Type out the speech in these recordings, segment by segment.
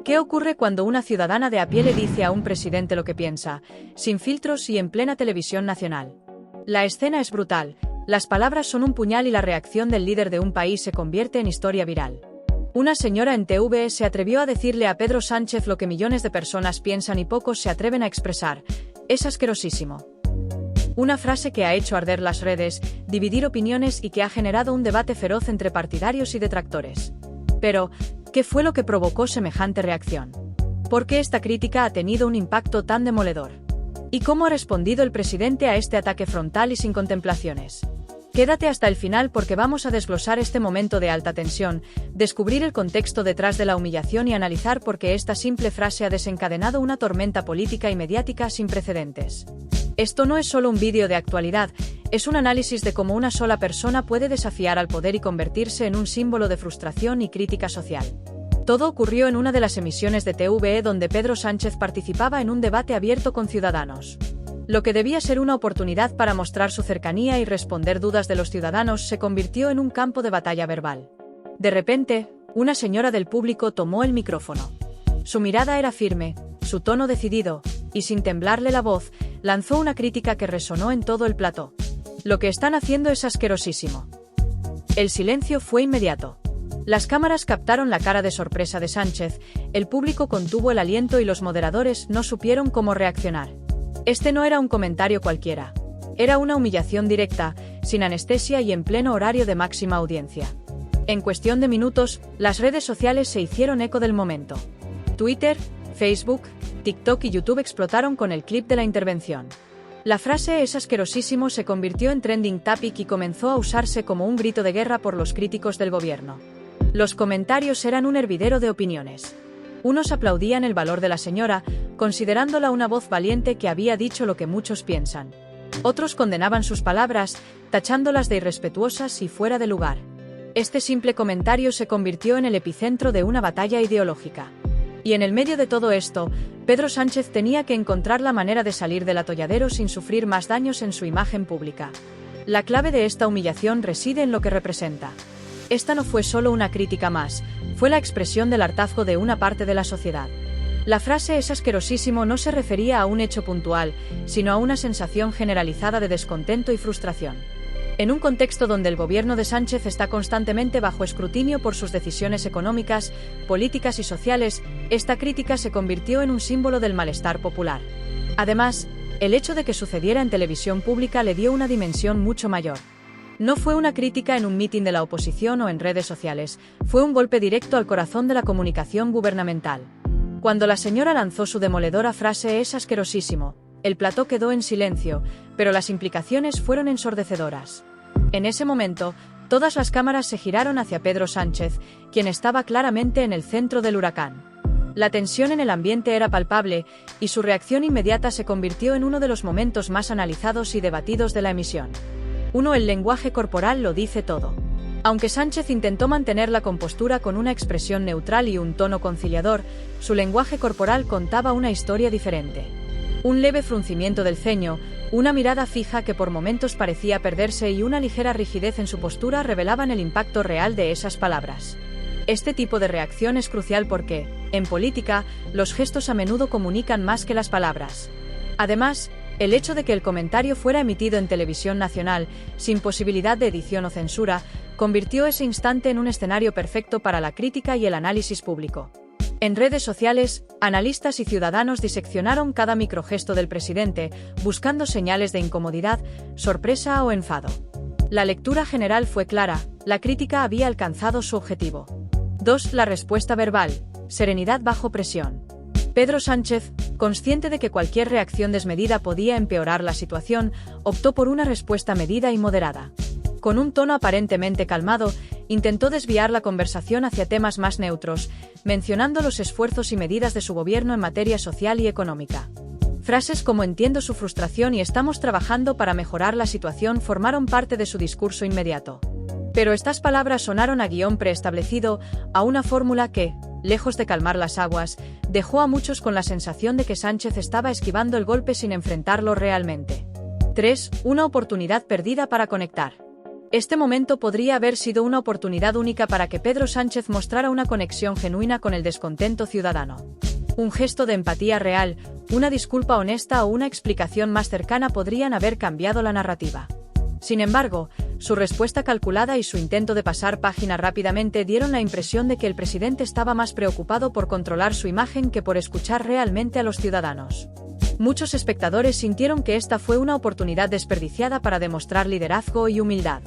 ¿Qué ocurre cuando una ciudadana de a pie le dice a un presidente lo que piensa, sin filtros y en plena televisión nacional? La escena es brutal, las palabras son un puñal y la reacción del líder de un país se convierte en historia viral. Una señora en TV se atrevió a decirle a Pedro Sánchez lo que millones de personas piensan y pocos se atreven a expresar. Es asquerosísimo. Una frase que ha hecho arder las redes, dividir opiniones y que ha generado un debate feroz entre partidarios y detractores. Pero, ¿qué fue lo que provocó semejante reacción? ¿Por qué esta crítica ha tenido un impacto tan demoledor? ¿Y cómo ha respondido el presidente a este ataque frontal y sin contemplaciones? Quédate hasta el final porque vamos a desglosar este momento de alta tensión, descubrir el contexto detrás de la humillación y analizar por qué esta simple frase ha desencadenado una tormenta política y mediática sin precedentes. Esto no es solo un vídeo de actualidad, es un análisis de cómo una sola persona puede desafiar al poder y convertirse en un símbolo de frustración y crítica social. Todo ocurrió en una de las emisiones de TVE donde Pedro Sánchez participaba en un debate abierto con ciudadanos. Lo que debía ser una oportunidad para mostrar su cercanía y responder dudas de los ciudadanos se convirtió en un campo de batalla verbal. De repente, una señora del público tomó el micrófono. Su mirada era firme, su tono decidido, y sin temblarle la voz, lanzó una crítica que resonó en todo el plató. Lo que están haciendo es asquerosísimo. El silencio fue inmediato. Las cámaras captaron la cara de sorpresa de Sánchez, el público contuvo el aliento y los moderadores no supieron cómo reaccionar. Este no era un comentario cualquiera. Era una humillación directa, sin anestesia y en pleno horario de máxima audiencia. En cuestión de minutos, las redes sociales se hicieron eco del momento. Twitter, Facebook, TikTok y YouTube explotaron con el clip de la intervención. La frase "es asquerosísimo" se convirtió en trending topic y comenzó a usarse como un grito de guerra por los críticos del gobierno. Los comentarios eran un hervidero de opiniones. Unos aplaudían el valor de la señora, considerándola una voz valiente que había dicho lo que muchos piensan. Otros condenaban sus palabras, tachándolas de irrespetuosas y fuera de lugar. Este simple comentario se convirtió en el epicentro de una batalla ideológica. Y en el medio de todo esto, Pedro Sánchez tenía que encontrar la manera de salir del atolladero sin sufrir más daños en su imagen pública. La clave de esta humillación reside en lo que representa. Esta no fue solo una crítica más, fue la expresión del hartazgo de una parte de la sociedad. La frase "es asquerosísimo" no se refería a un hecho puntual, sino a una sensación generalizada de descontento y frustración. En un contexto donde el gobierno de Sánchez está constantemente bajo escrutinio por sus decisiones económicas, políticas y sociales, esta crítica se convirtió en un símbolo del malestar popular. Además, el hecho de que sucediera en televisión pública le dio una dimensión mucho mayor. No fue una crítica en un mitin de la oposición o en redes sociales, fue un golpe directo al corazón de la comunicación gubernamental. Cuando la señora lanzó su demoledora frase "es asquerosísimo", el plató quedó en silencio, pero las implicaciones fueron ensordecedoras. En ese momento, todas las cámaras se giraron hacia Pedro Sánchez, quien estaba claramente en el centro del huracán. La tensión en el ambiente era palpable, y su reacción inmediata se convirtió en uno de los momentos más analizados y debatidos de la emisión. El lenguaje corporal lo dice todo. Aunque Sánchez intentó mantener la compostura con una expresión neutral y un tono conciliador, su lenguaje corporal contaba una historia diferente. Un leve fruncimiento del ceño, una mirada fija que por momentos parecía perderse y una ligera rigidez en su postura revelaban el impacto real de esas palabras. Este tipo de reacción es crucial porque, en política, los gestos a menudo comunican más que las palabras. Además, el hecho de que el comentario fuera emitido en televisión nacional, sin posibilidad de edición o censura, convirtió ese instante en un escenario perfecto para la crítica y el análisis público. En redes sociales, analistas y ciudadanos diseccionaron cada microgesto del presidente, buscando señales de incomodidad, sorpresa o enfado. La lectura general fue clara, la crítica había alcanzado su objetivo. 2. La respuesta verbal: serenidad bajo presión. Pedro Sánchez, consciente de que cualquier reacción desmedida podía empeorar la situación, optó por una respuesta medida y moderada. Con un tono aparentemente calmado, intentó desviar la conversación hacia temas más neutros, mencionando los esfuerzos y medidas de su gobierno en materia social y económica. Frases como "entiendo su frustración" y "estamos trabajando para mejorar la situación" formaron parte de su discurso inmediato. Pero estas palabras sonaron a guión preestablecido, a una fórmula que, lejos de calmar las aguas, dejó a muchos con la sensación de que Sánchez estaba esquivando el golpe sin enfrentarlo realmente. 3. Una oportunidad perdida para conectar. Este momento podría haber sido una oportunidad única para que Pedro Sánchez mostrara una conexión genuina con el descontento ciudadano. Un gesto de empatía real, una disculpa honesta o una explicación más cercana podrían haber cambiado la narrativa. Sin embargo, su respuesta calculada y su intento de pasar página rápidamente dieron la impresión de que el presidente estaba más preocupado por controlar su imagen que por escuchar realmente a los ciudadanos. Muchos espectadores sintieron que esta fue una oportunidad desperdiciada para demostrar liderazgo y humildad.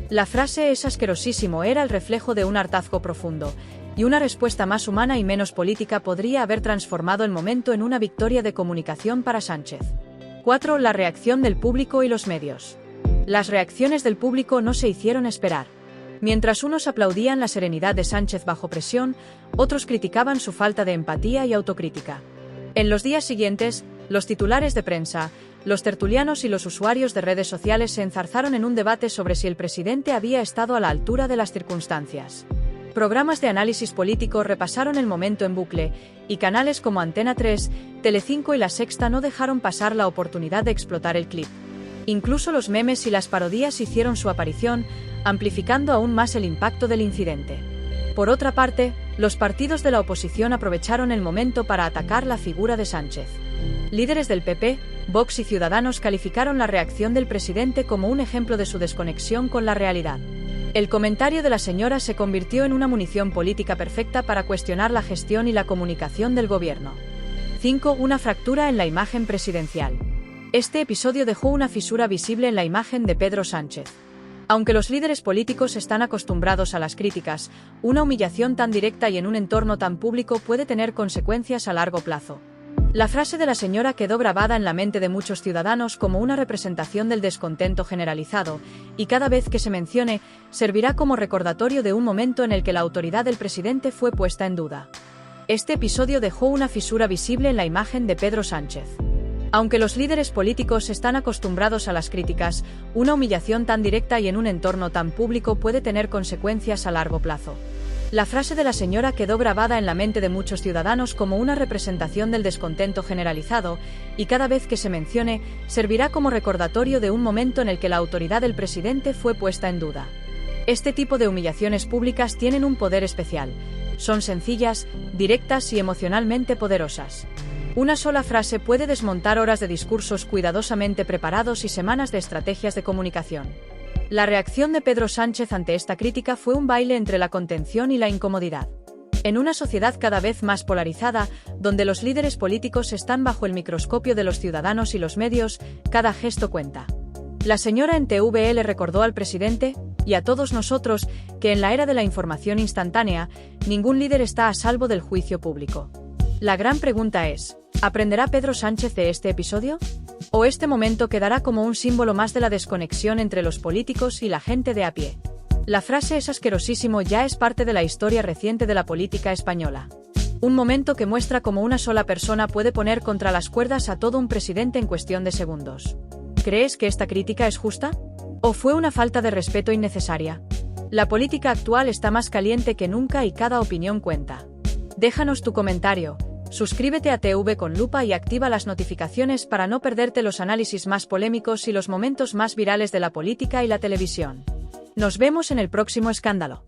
La frase "es asquerosísimo" era el reflejo de un hartazgo profundo, y una respuesta más humana y menos política podría haber transformado el momento en una victoria de comunicación para Sánchez. 4. La reacción del público y los medios. Las reacciones del público no se hicieron esperar. Mientras unos aplaudían la serenidad de Sánchez bajo presión, otros criticaban su falta de empatía y autocrítica. En los días siguientes, los titulares de prensa, los tertulianos y los usuarios de redes sociales se enzarzaron en un debate sobre si el presidente había estado a la altura de las circunstancias. Programas de análisis político repasaron el momento en bucle, y canales como Antena 3, Telecinco y La Sexta no dejaron pasar la oportunidad de explotar el clip. Incluso los memes y las parodias hicieron su aparición, amplificando aún más el impacto del incidente. Por otra parte, los partidos de la oposición aprovecharon el momento para atacar la figura de Sánchez. Líderes del PP, Vox y Ciudadanos calificaron la reacción del presidente como un ejemplo de su desconexión con la realidad. El comentario de la señora se convirtió en una munición política perfecta para cuestionar la gestión y la comunicación del gobierno. 5. Una fractura en la imagen presidencial. Este episodio dejó una fisura visible en la imagen de Pedro Sánchez. Aunque los líderes políticos están acostumbrados a las críticas, una humillación tan directa y en un entorno tan público puede tener consecuencias a largo plazo. La frase de la señora quedó grabada en la mente de muchos ciudadanos como una representación del descontento generalizado, y cada vez que se mencione, servirá como recordatorio de un momento en el que la autoridad del presidente fue puesta en duda. Este episodio dejó una fisura visible en la imagen de Pedro Sánchez. Aunque los líderes políticos están acostumbrados a las críticas, una humillación tan directa y en un entorno tan público puede tener consecuencias a largo plazo. La frase de la señora quedó grabada en la mente de muchos ciudadanos como una representación del descontento generalizado, y cada vez que se mencione, servirá como recordatorio de un momento en el que la autoridad del presidente fue puesta en duda. Este tipo de humillaciones públicas tienen un poder especial. Son sencillas, directas y emocionalmente poderosas. Una sola frase puede desmontar horas de discursos cuidadosamente preparados y semanas de estrategias de comunicación. La reacción de Pedro Sánchez ante esta crítica fue un baile entre la contención y la incomodidad. En una sociedad cada vez más polarizada, donde los líderes políticos están bajo el microscopio de los ciudadanos y los medios, cada gesto cuenta. La señora en TV le recordó al presidente, y a todos nosotros, que en la era de la información instantánea, ningún líder está a salvo del juicio público. La gran pregunta es, ¿aprenderá Pedro Sánchez de este episodio? ¿O este momento quedará como un símbolo más de la desconexión entre los políticos y la gente de a pie? La frase "es asquerosísimo" ya es parte de la historia reciente de la política española. Un momento que muestra cómo una sola persona puede poner contra las cuerdas a todo un presidente en cuestión de segundos. ¿Crees que esta crítica es justa? ¿O fue una falta de respeto innecesaria? La política actual está más caliente que nunca y cada opinión cuenta. Déjanos tu comentario. Suscríbete a TV con Lupa y activa las notificaciones para no perderte los análisis más polémicos y los momentos más virales de la política y la televisión. Nos vemos en el próximo escándalo.